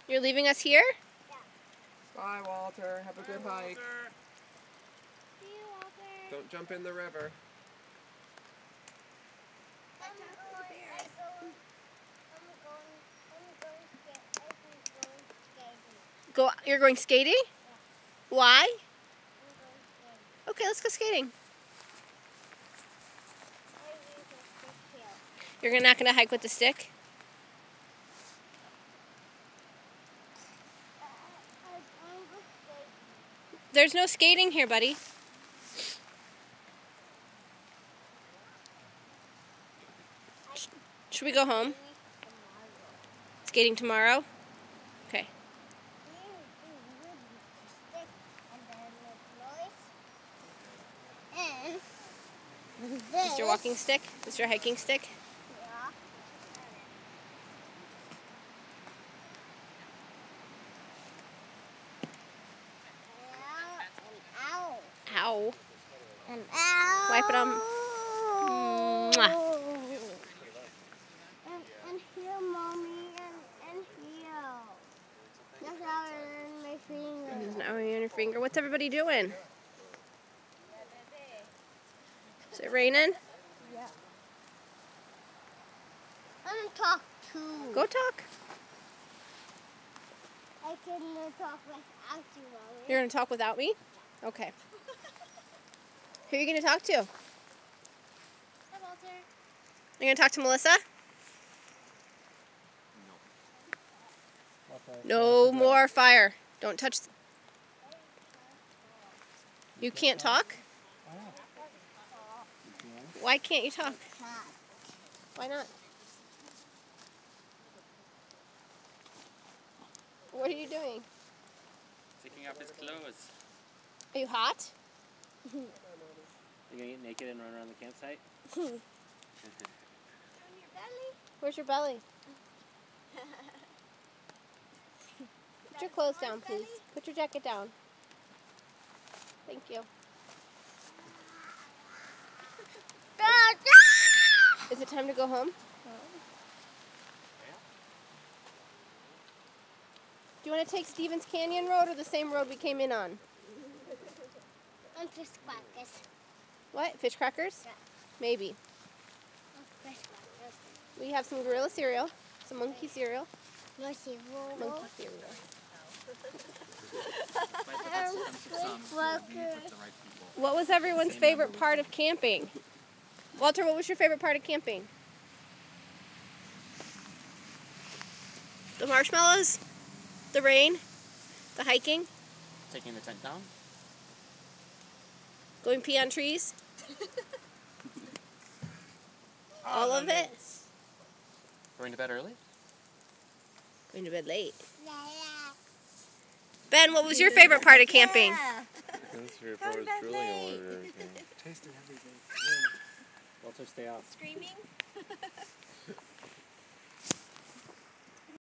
You're leaving us here? Yeah. Bye, Walter. Have a good hike. See you, Walter. Don't jump in the river. I'm going skating. You're going skating? Yeah. Why? I'm going skating. Okay, let's go skating. I use a stick here. You're not going to hike with the stick? I'm going skating. There's no skating here, buddy. Should we go home? Skating tomorrow? Okay. Is this your walking stick? Is this your hiking stick? Yeah. Ow. Ow. And ow. Wipe it on. Mwah. And here, Mommy, and here. That's how in my finger. There's an owie on your finger. What's everybody doing? Is it raining? Yeah. I'm gonna talk too. Go talk. I can talk without you, Mommy. You're going to talk without me? Okay. Who are you going to talk to? Hi, Walter. You're going to talk to Melissa? No more fire. Don't touch. You can't talk? Why can't you talk? Why not? What are you doing? Taking off his clothes. Are you hot? You gonna get naked and run around the campsite? Where's your belly? Put your clothes down, please. Put your jacket down. Thank you. Is it time to go home? Do you want to take Stevens Canyon Road or the same road we came in on? And fish crackers. What? Fish crackers? Yeah. Maybe. Fish crackers. We have some gorilla cereal, some monkey cereal. Monkey Monkey cereal. What was everyone's favorite part of camping? Walter, what was your favorite part of camping? The marshmallows? The rain? The hiking? Taking the tent down? Going pee on trees? All of it? Going to bed early? Going to bed late. Ben, what was your favorite part of camping? Walter, stay out. Screaming?